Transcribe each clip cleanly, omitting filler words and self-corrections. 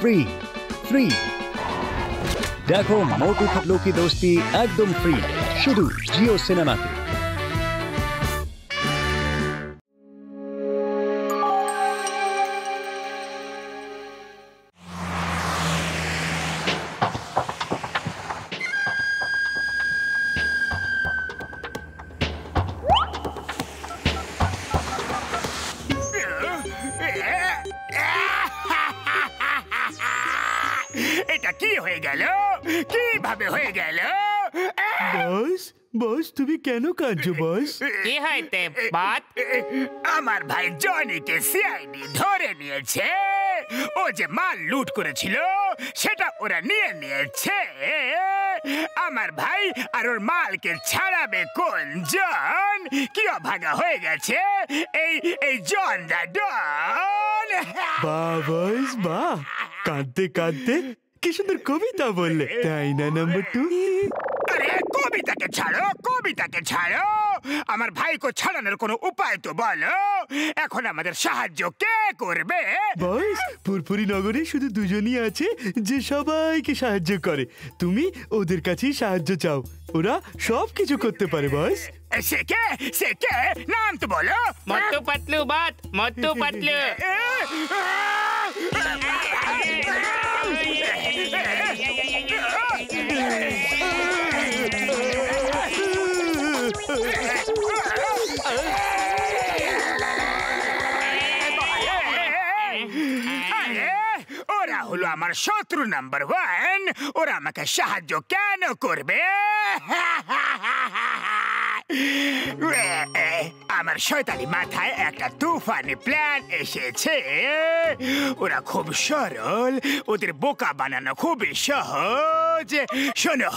Free free দেখো মোটু পাতলু কি দোস্তি একদম ফ্রি শুধু জিও সিনেমাতে। এটা কি হয়ে গেল? কিভাবে হয়ে গেল? বস বস তুমি কেন কাঁদছো বস? কি হইতে বাত? আমার ভাই জনিকে সিআইডি ধরে নিয়েছে। ও যে মাল লুট করেছিল সেটা ওরা নিয়ে নিয়েছে। আমার ভাই আর ওর মালকে ছাড়াবে কোন জন? কি অভাগা হয়ে গেছে এই এই জন দা ডন। বাহ বস বাহ, কাঁদতে কাঁদতে কি সুন্দর কবিতা বললে, তাই না নাম্বার 2? আরে কবিতাকে ছাড়ো, কবিতাকে ছাড়ো, আমার ভাইকে ছাড়ানোর কোনো উপায় তো বলো। এখন আমাদের সাহায্য কে করবে? বস ফুরফুরি নগরে শুধু দুজনই আছে যে সবাইকে সাহায্য করে, তুমি ওদের কাছেই সাহায্য চাও, ওরা সব কিছু করতে পারে বস। সে কে? সে কে? নাম তো বলো। মোটু পাতলু বাত, মোটু পাতলু। ওরা হলো আমার শত্রু নাম্বার 1। ওরা আমাকে সাহায্য কেন করবে? আমার শয়তানি মাথায় একটা তুফানি প্ল্যান এসেছে। ওরা খুব সরল, ওদের বোকা বানানো খুবই সহজ। শোনো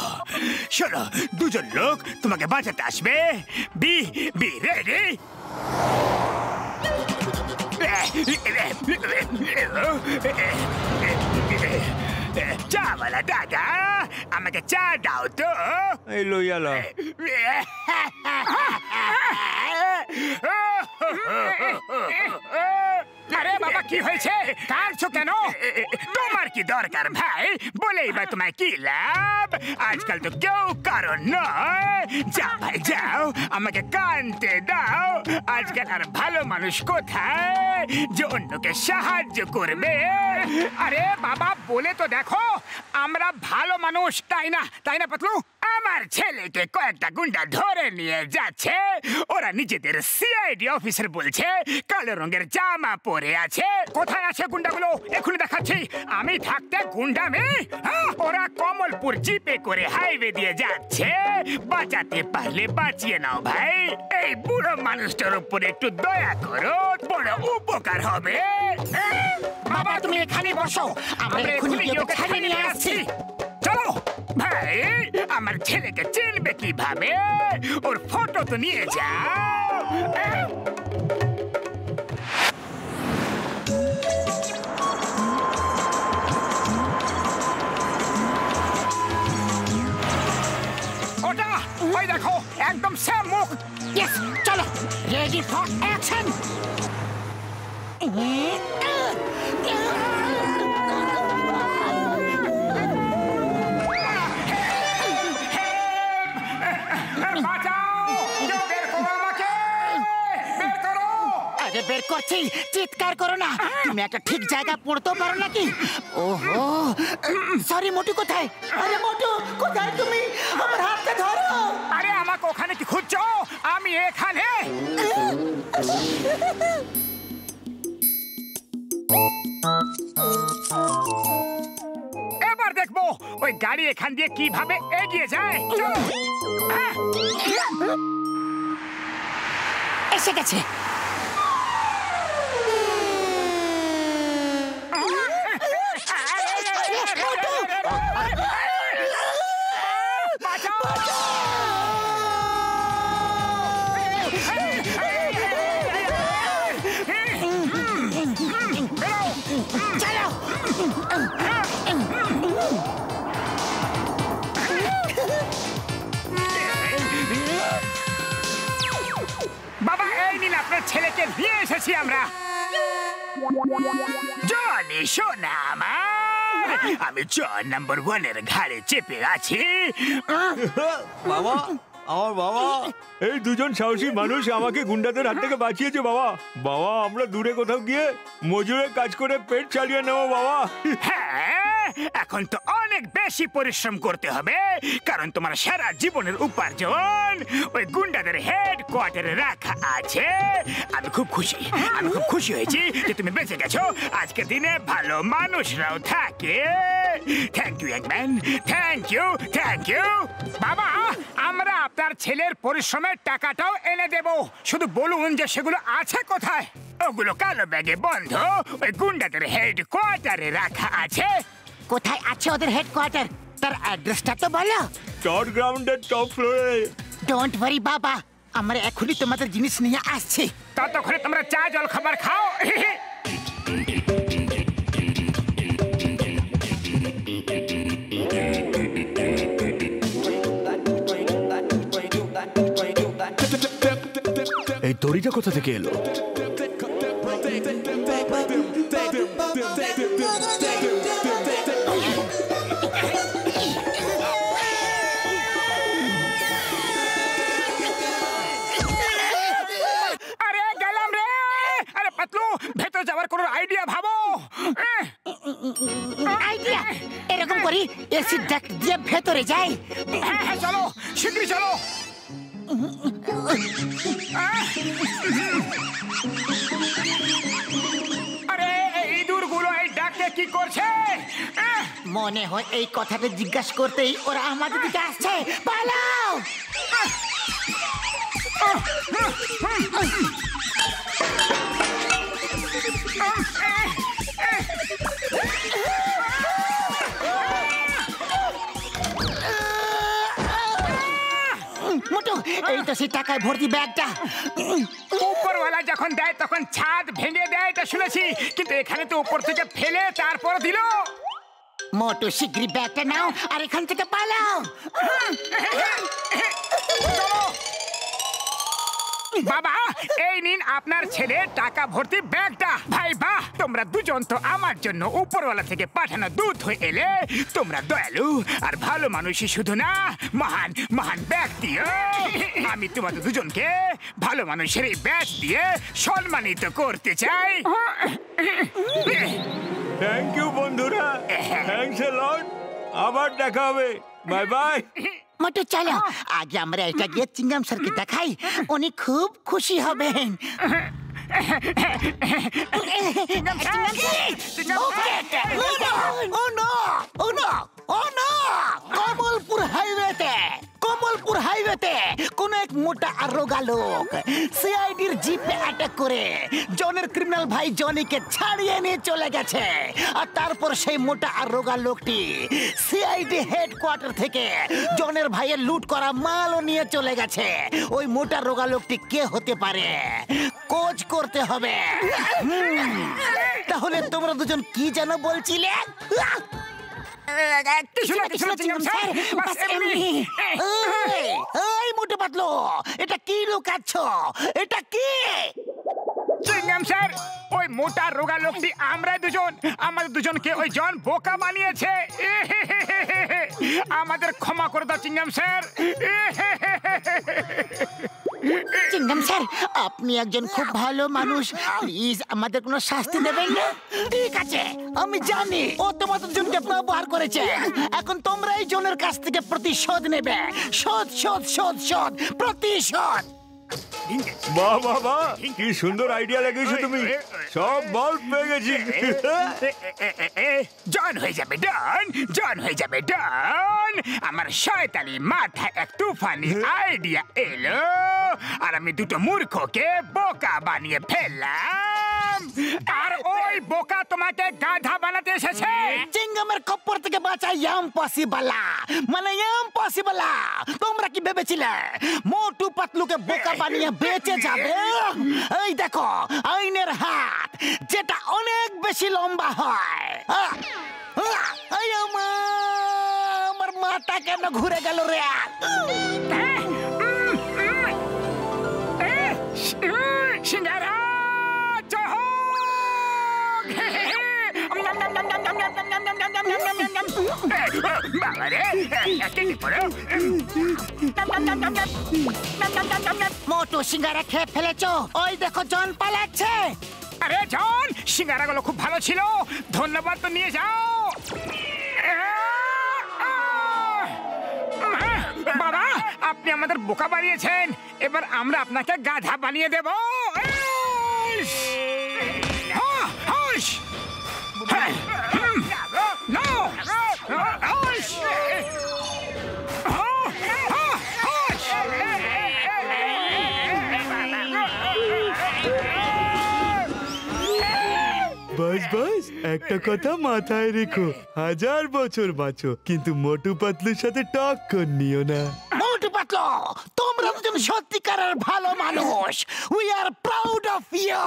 শোনো, দুজন লোক তোমাকে বাঁচাতে আসবে। B B ready? চাওয়ালা দাদা, আমাকে চা দাও তো। এই লইয়ালা। আরে বাবা কি হয়েছে? কাঁদছো কেন? তোমার কি দরকার ভাই? বলেই বা তোমায় কি লাভ? আজকাল তো কেউ কারণ নয়। যাও ভাই যাও, আমাকে কাঁদতে দাও। আজকাল আর ভালো মানুষ কোথায় যে অন্যকে সাহায্য করবে? আরে বাবা বলে তো দেখো, আমরা ভালো মানুষ, তাই না? তাই না পাতলু? আমার ছেলেকে কয়েকটা গুন্ডা ধরে নিয়ে যাচ্ছে। ওরা নিজেদের সিআইডি অফিসার বলছে, কালো রঙের জামা পরে আছে। কোথায় আছে গুন্ডাগুলো? এখনই দেখাচ্ছি। আমি থাকতে গুন্ডামি? ওরা কমলপুর জিপে করে হাইওয়ে দিয়ে যাচ্ছে। বাঁচাতে পারলে বাঁচিয়ে নাও ভাই। এই বুড়ো মানুষটার উপরে একটু দয়া করো, বড় উপকার হবে। বাবা তুমি এখানে বসো, আমরা এখনই ওকে ছাড়িয়ে নিয়ে আসছি। চলো ভাই, আমার ছেলেকে চিনবে কিভাবে? ওর ফটো তো নিয়ে যাও। ওটা ওই দেখো, একদম সেম মুখ। ইয়েস, চলো রেডি ফর অ্যাকশন। বের করছি, চিৎকার করো না। তুমি একটা ঠিক জায়গা পড়তেও পারো নাকি? ওহো সরি, মোটু কোথায়? আরে মোটু কোথায় তুমি? আমার হাতটা ধরো। আরে আমাকে ওখানে কি খুঁজছো? আমি এখানে। এবার দেখবো ওই গাড়ি এখান দিয়ে কিভাবে এগিয়ে যায়। এসে গেছে। বাবা এই নিন আপনার ছেলেকে নিয়ে এসেছি আমরা। জনি সোনা আমার। আমি জন নাম্বার 1 এর ঘাড়ে চেপে আছি। বাবা, আমার বাবা, এই দুজন সাহসী মানুষ আমাকে গুন্ডাদের হাত থেকে বাঁচিয়েছে বাবা। বাবা, আমরা দূরে কোথাও গিয়ে মজুরে কাজ করে পেট চালিয়ে নেবো বাবা। হ্যাঁ, এখন তো অনেক বেশি পরিশ্রম করতে হবে, কারণ তোমার সারা জীবনের উপার্জন ওই গুন্ডাদের হেডকোয়ার্টারে রাখা আছে। আমি খুব খুশি হয়েছি যে তুমি বেঁচে গেছো। আজকের দিনে ভালো মানুষরাও থাকে। থ্যাংক ইউ ইয়াংম্যান, থ্যাংক ইউ। বাবা, আমরা আপনার ছেলের পরিশ্রমের টাকাটাও এনে দেব, শুধু বলুন যে সেগুলো আছে কোথায়। ওগুলো কালো ব্যাগে বন্ধ ওই গুন্ডাদের হেডকোয়ার্টারে রাখা আছে। কোথায় আছে ওদের হেডকোয়ার্টার? তার অ্যাড্রেসটা তো বলো। টপ গ্রাউন্ডের টপ ফ্লোরে। ডোন্ট ওয়ারি বাবা, আমরা এখনই তোমাদের জিনিস নিয়ে আসছি। ততক্ষণে তোমরা চা জল খাবার খাও। এই দড়িটা কোথা থেকে এলো? আরে গেলাম রে। আরে পাতলু, ভেতরে যাওয়ার কোনো আইডিয়া ভাবো। আইডিয়া? এরকম করি, এসি ডাক্ট দিয়ে ভেতরে যাই। হ্যাঁ, চলো শীঘ্রই চলো। আরে এই ইঁদুরগুলো এই ডাকে কি করছে? মনে হয় এই কথাটা জিজ্ঞাসা করতেই ওরা আমাদের দিকে আসছে। পালাও! মোটু, এই তো সেই টাকায় ভর্তি ব্যাগটা। উপরওয়ালা যখন দেয় তখন ছাদ ভেঙে দেয়, এটা শুনেছি, কিন্তু এখানে তো উপর থেকে ফেলে তারপর দিল। মোটু, শিগগিরই ব্যাগটা নাও আর এখান থেকে পালাও। বাবা, এই নিন আপনার ছেলে টাকা ভর্তি ব্যাগটা। ভাই বাহ, তোমরা দুজন তো আমার জন্য উপরওয়ালা থেকে পাঠানো দূত হয়ে এলে। তোমরা দয়ালু আর ভালো মানুষই শুধু না, মহান ব্যক্তিও। আমি তোমাদের দুজনকে ভালো মানুষের এই ব্যাগ দিয়ে সম্মানিত করতে চাই। থ্যাংক ইউ বন্ধুরা, থ্যাঙ্কস এ লট। আবার দেখা হবে, বাই বাই। মোটু চলো, আগে আমরা এটা গিয়ে চিংগাম স্যারকে দেখাই, উনি খুব খুশি হবেন। কমলপুর হাইওয়েতে কোন এক মোটা আর রোগা লোক সিআইডির জিপে অ্যাটাক করে জনের ক্রিমিনাল ভাই জনিকে ছাড়িয়ে নিয়ে চলে গেছে। আর তারপর সেই মোটা আর রোগা লোকটি সিআইডি হেডকোয়ার্টার থেকে জনের ভাইয়ের লুট করা মালও নিয়ে চলে গেছে। ওই মোটা রোগা লোকটি কে হতে পারে? খোঁজ করতে হবে। তাহলে তোমরা দুজন কি যেন বলছিলে? মোটে পাতলো, এটা কি লুকাচ্ছ? এটা কি? চিংগাম স্যার, ওই মোটা রোগা লোকটি আমরা দুজন, আমাদের দুজনকে ওই জন বোকা বানিয়েছে। আমাদের ক্ষমা করে দাও চিংগাম স্যার। চিংগাম স্যার, আপনি একজন খুব ভালো মানুষ, প্লিজ আমাদের কোনো শাস্তি দেবেন না। ঠিক আছে, আমি জানি ও তোমাদের জনকে ব্যবহার করেছে। এখন তোমরা এই জনের কাছ থেকে প্রতিশোধ নেবে। শোধ, প্রতিশোধ। বাহ বাহ বাহ, কি সুন্দর আইডিয়া লাগিয়েছো তুমি। সব বল পেয়ে গেছি। জন হয়ে যাবে ডন। আমার শয়তানি মাথায় এক তুফানি আইডিয়া এলো, আর আমি দুটো মূর্খকে বোকা বানিয়ে ফেললাম। আর ওই বোকা তোমাকে গাধা বানাতে এসেছে। চিংগামের কপ্পর থেকে বাঁচা ইম্পসিবল, মানে ইম্পসিবল। তোমরা কি ভেবেছিলে মোটু পাতলুকে বোকা বানিয়ে বেঁচে যাবে? এই দেখো আইনের হাত, যেটা অনেক বেশি লম্বা হয়। আমার মাথা কেন ঘুরে গেল রে? সিঙ্গারা বাবারে, কি করো? মোটু সিঙ্গারা খেয়ে ফেলেছো, ওই দেখো জন পালাচ্ছে। আরে জন, সিঙ্গারাগুলো খুব ভালো ছিল, ধন্যবাদ তো নিয়ে যাও। বাবা, আপনি আমাদের বোকা বানিয়েছেন, এবার আমরা আপনাকে গাধা বানিয়ে দেব। বাস বাস, একটা কথা মাথায় রেখো, 1000 বছর বাঁচো, কিন্তু মোটু পাতলুর সাথে টক্কর নিও না। মোটু পাতলু, তোমরা দুজন সত্যিকারের ভালো মানুষ। We are proud of you.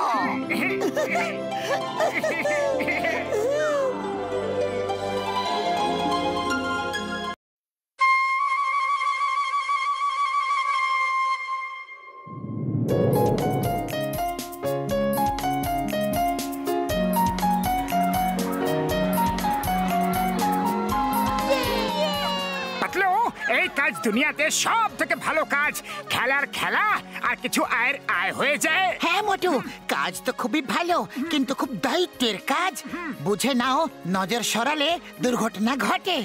এই কাজ দুনিয়াতে সব থেকে ভালো কাজ, খেলার খেলা আর কিছু আয়ের আয় হয়ে যায়। হ্যাঁ মোটু, কাজ তো খুবই ভালো, কিন্তু খুব দায়িত্বের কাজ। বুঝে নাও, নজর সরালে দুর্ঘটনা ঘটে।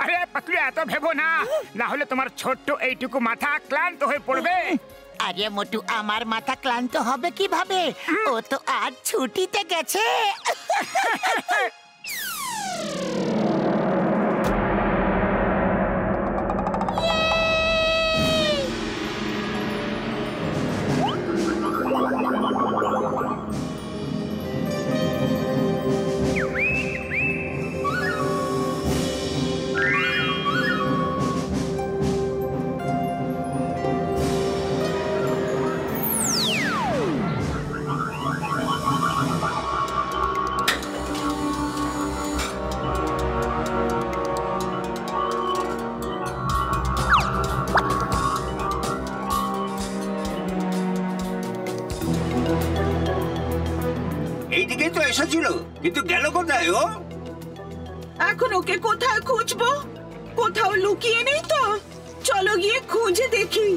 আরে পাতলু, এত ভেবো না, না হলে তোমার ছোট্ট এইটুকু মাথা ক্লান্ত হয়ে পড়বে। আরে মোটু, আমার মাথা ক্লান্ত হবে কিভাবে? ও তো আজ ছুটিতে গেছে। এইদিকেই তো এসেছিল, কিন্তু গেল কোথায় ও? এখন ওকে কোথায় খুঁজবো? কোথাও লুকিয়ে নেই তো? চলো গিয়ে খুঁজে দেখি।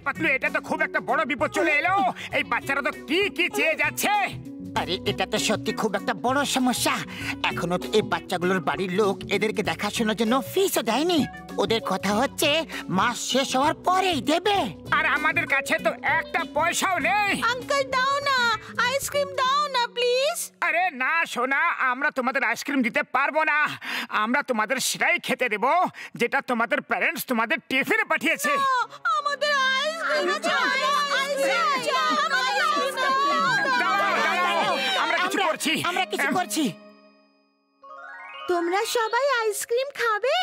পাতলু, এটা তো খুব একটা বড় বিপদ চলে এলো। এই বাচ্চারা তো কি কি চেয়ে যাচ্ছে। আরে এটা তো সত্যি খুব একটা বড় সমস্যা। এখনো তো এই বাচ্চাগুলোর বাড়ির লোক এদেরকে দেখাশোনার জন্য ফিসও দেয়নি। ওদের কথা হচ্ছে মাস শেষ হওয়ার পরেই দেবে। আর আমাদের কাছে তো একটা পয়সাও নেই। আঙ্কেল দাও না, আইসক্রিম দাও না প্লিজ। আরে না সোনা, আমরা তোমাদের আইসক্রিম দিতে পারবো না। আমরা তোমাদের সেটাই খেতে দেব যেটা তোমাদের প্যারেন্টস তোমাদের টিফিনে পাঠিয়েছে। আমাদের আইসক্রিম চাই, আমরা কিছু করছি, আমরা কিছু করছি। তোমরা সবাই আইসক্রিম খাবে?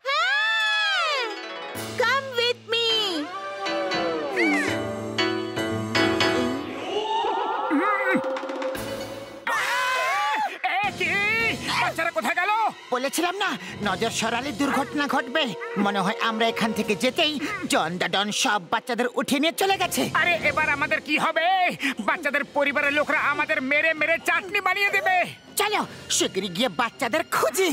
হ্যাঁ, কাম উইথ মি। বাচ্চারা কোথায় গেল? বলেছিলাম না, নজর সরালে দুর্ঘটনা ঘটবে। মনে হয় আমরা এখান থেকে যেতেই জন দা ডন সব বাচ্চাদের উঠিয়ে নিয়ে চলে গেছে। আরে এবার আমাদের কি হবে? বাচ্চাদের পরিবারের লোকরা আমাদের মেরে মেরে চাটনি বানিয়ে দেবে। চলো শিগগিরই গিয়ে বাচ্চাদের খুঁজি।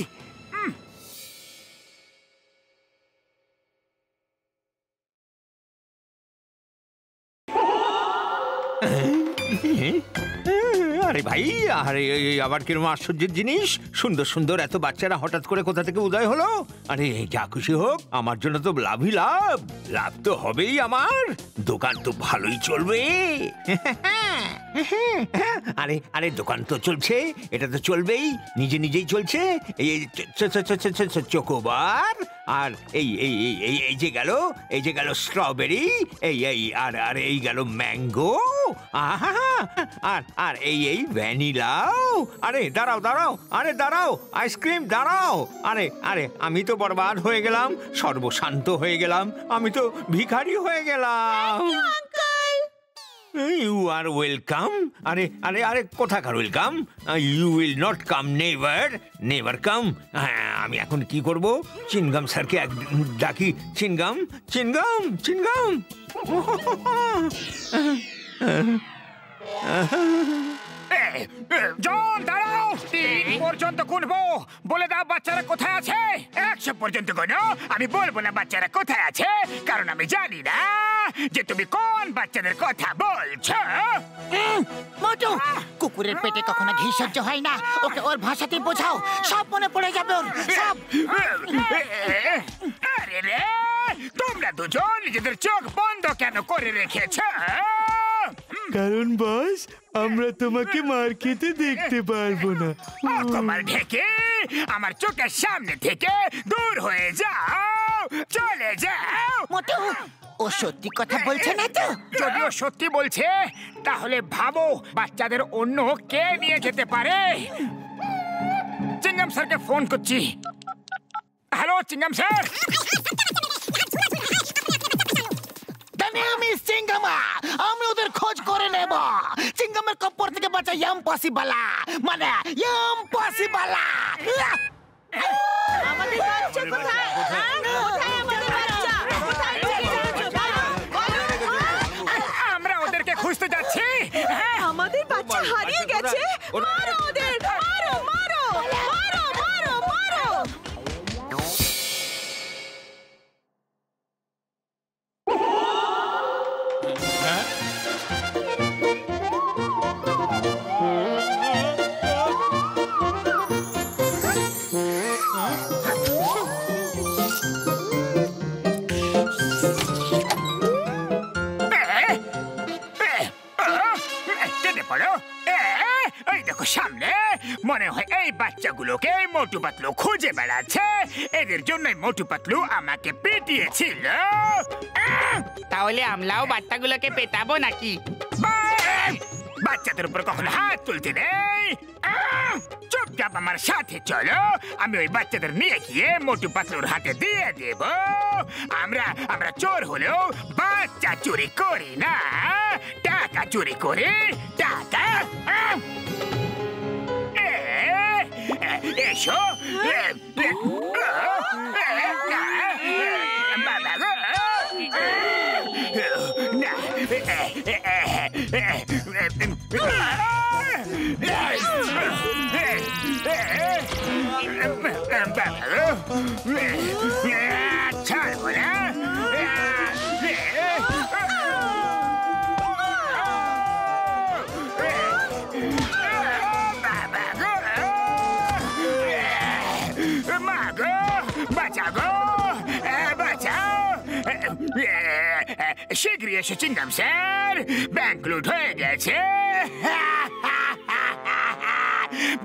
আরে ভাই, আরে আবার কিরকম আশ্চর্যের জিনিস, সুন্দর সুন্দর এত বাচ্চারা হঠাৎ করে কোথা থেকে উদয় হলো। আরে যা খুশি হোক, আমার জন্য তো লাভই লাভ। লাভ তো হবেই, আমার দোকান তো ভালোই চলবে। আরে আরে দোকান তো চলছে, এটা তো চলবেই, নিজে নিজেই চলছে। এই চকোবার, আর এই এই এই এই যে গেল, এই যে গেল স্ট্রবেরি, এই এই আর আর এই গেল ম্যাঙ্গো, আর আর এই এই ভ্যানিলাও? আরে দাঁড়াও দাঁড়াও, আরে দাঁড়াও, আইসক্রিম দাঁড়াও। আরে আরে আমি তো বরবাদ হয়ে গেলাম, সর্বশান্ত হয়ে গেলাম, আমি তো ভিখারি হয়ে গেলাম। You are welcome. আরে আরে আরে কোথাকার welcome? You will not come, never never come. হ্যাঁ, আমি এখন কি করব? চিনগাম স্যারকে ডাকি। চিনগাম চিনগাম চিনগাম। জন দাঁড়াও, 3 পর্যন্ত গুনবো, বলে দাও বাচ্চারা কোথায় আছে। 100 পর্যন্ত গোনো, আমি বলবো না বাচ্চারা কোথায় আছে, কারণ আমি জানি না যে তুমি কোন বাচ্চাদের কথা বলছো। মোটু, কুকুরের পেটে কখনো ঘি সহ্য হয় না, ওকে ওর ভাষাতেই বোঝাও, সব মনে পড়ে যাবে ওর সব। আরে রে, তোমরা দুজন নিজেদের চোখ বন্ধ কেন করে রেখেছো? কারণ বস, আমরা তোমাকে মার খেতে দেখতে পারবো না। তোমার ঢেকে আমার চোখের সামনে থেকে দূর হয়ে যাও, চলে যাও। মোটু, ও সত্যি কথা বলছে না তো? যদিও সত্যি বলছে, তাহলে ভাবো বাচ্চাদের অন্য কে নিয়ে যেতে পারে। চিংগাম স্যারকে ফোন করছি। Hello Chingam sir. আমি ওদের খোঁজ করে নেব। চিংগামের কপ্পর থেকে বাঁচা ইম্পসিবল, মানে ইম্পসিবল। আমাদের বাচ্চা কোথায়? কোথায় আমাদের বাচ্চা? কোথায় আমরা ওদেরকে খুঁজতে যাচ্ছি। আমাদের বাচ্চা হারিয়ে গেছে। মারো ওদের, মারো মারো মারো মারো মারো। সামনে মনে হয় এই বাচ্চাগুলোকে মোটু পাতলু খুঁজে বেড়াচ্ছে। এদের জন্যই মোটু পাতলু আমাকে পিটিয়েছিল। তাহলে আমরাও বাচ্চাগুলোকে পেটাবো নাকি? বাচ্চাদের উপর কখনো হাত তুলতে নেই। চুপচাপ আমার সাথে চলো, আমি ওই বাচ্চাদের নিয়ে গিয়ে মোটু পাতলুর হাতে দিয়ে দেব। আমরা চোর হলেও বাচ্চা চুরি করি না, টাকা চুরি করি, টাকা। এসো। ছাড়বো না। শীঘ্রই এসে চিংগাম স্যার, ব্যাংক লুট হয়ে গেছে।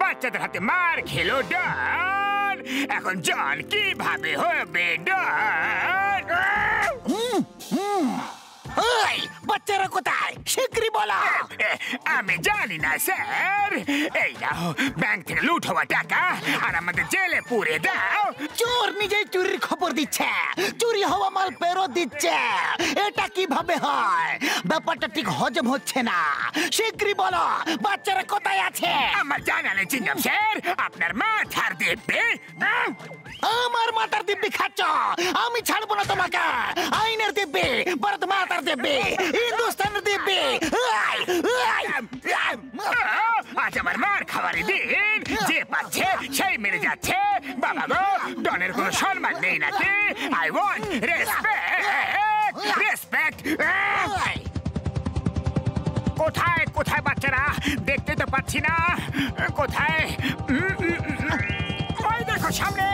বাচ্চাদের হাতে মার খেলো ডন, এখন জন কিভাবে হবে ডন? বাচ্চারা কোথায়? শীঘ্রই বলো। আমি জানি না স্যার। এই নাও ব্যাংক থেকে লুট হওয়া টাকা, আর আমাদের জেলে পুরে দাও। চোর নিজেই চুরির খবর দিচ্ছে, চুরি হওয়া মাল ফেরত দিচ্ছে। এটা কিভাবে হয়? ব্যাপারটা ঠিক হজম হচ্ছে না। শীঘ্রই বলো বাচ্চারা কোথায় আছে। আমার জানা নেই চিংগাম স্যার, আপনার মাথার দিব্যি। আমার মাথার দিব্যি খাচ্ছ? আমি ছাড়বো না তোমাকে। আইনের দিব্যি, ভারত মাতার দিব্যি, হিন্দুস্তানের দিব্যি। আজ আমার মার খাবারের দিন, যে পাচ্ছে সেই মেরে যাচ্ছে। বাবা গো, ডনের কোনো সম্মান নেই নাকি? I want respect, respect. কোথায় কোথায় বাচ্চারা? দেখতে তো পাচ্ছি না। কোথায়? ওই দেখো সামনে।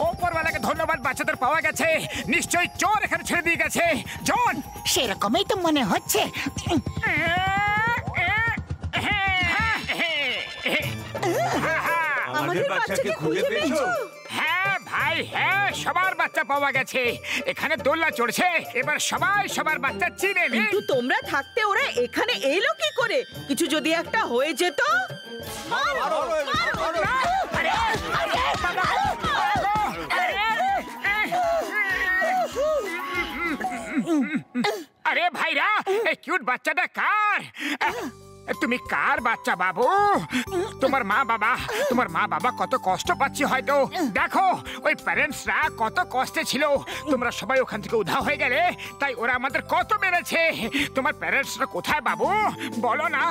ওপরওয়ালাকে ধন্যবাদ, বাচ্চাদের পাওয়া গেছে। নিশ্চয়ই চোর এখানে ছেড়ে দিয়ে গেছে। জন, সেরকমই তো মনে হচ্ছে। আমাদের বাচ্চাকে খুঁজে পেয়েছো? হ্যাঁ ভাই, হাই হ্যাঁ, সবার বাচ্চা পাওয়া গেছে। এখানে দোলনা চড়ছে, এবার সবাই সবার বাচ্চা চিনে নে। কিন্তু তোমরা থাকতে ওরা এখানে এলো কি করে? কিছু যদি একটা হয়ে যেত। আরে ভাইরা, এই কিউট বাচ্চাটা কার? তুমি কার বাচ্চা বাবু? তোমার মা বাবা কত কষ্ট পাচ্ছে হয়তো। দেখো ওই প্যারেন্টসরা কত কষ্টে ছিল। তোমরা সবাই ওখান থেকে উধাও হয়ে গেলে, তাই ওরা আমাদের কত মেরেছে। তোমার প্যারেন্টসরা কোথায় বাবু, বলো না।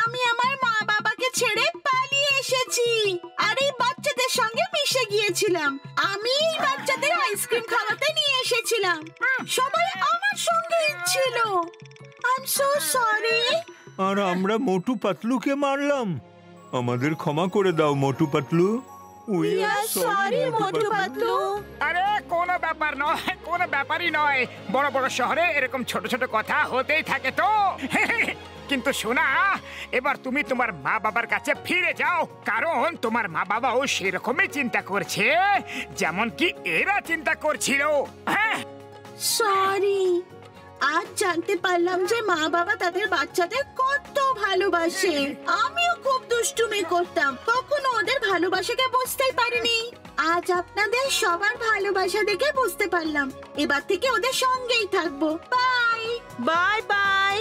আমি আমার মা বাবাকে ছেড়ে পালিয়ে এসেছি আর এই বাচ্চাদের সঙ্গে মিশে গিয়েছিলাম। আমি এই বাচ্চাদের আইসক্রিম খাওয়াতে নিয়ে এসেছিলাম। সবাই আমার সঙ্গে ছিল। I am so sorry. আর আমরা মোটু পাতলুকে মারলাম। আমাদের ক্ষমা করে দাও Motu Patlu. We are sorry, Motu Patlu. আরে কোনো ব্যাপার নয়, কোনো ব্যাপারই নয়। বড় বড় শহরে এরকম ছোট ছোট কথা হতেই থাকে তো। কিন্তু শোনা, এবার তুমি তোমার মা বাবার কাছে ফিরে যাও, কারণ তোমার মা বাবাও সেরকমই চিন্তা করছে যেমন কি এরা চিন্তা করছিল। হ্যাঁ সরি, আজ জানতে পারলাম যে মা বাবা তাদের বাচ্চাদের কত ভালোবাসে। আমিও খুব দুষ্টুমি করতাম, কখনো ওদের ভালোবাসাকে বুঝতেই পারিনি। আজ আপনাদের সবার ভালোবাসা দেখে বুঝতে পারলাম। এবার থেকে ওদের সঙ্গেই থাকবো। Bye bye bye.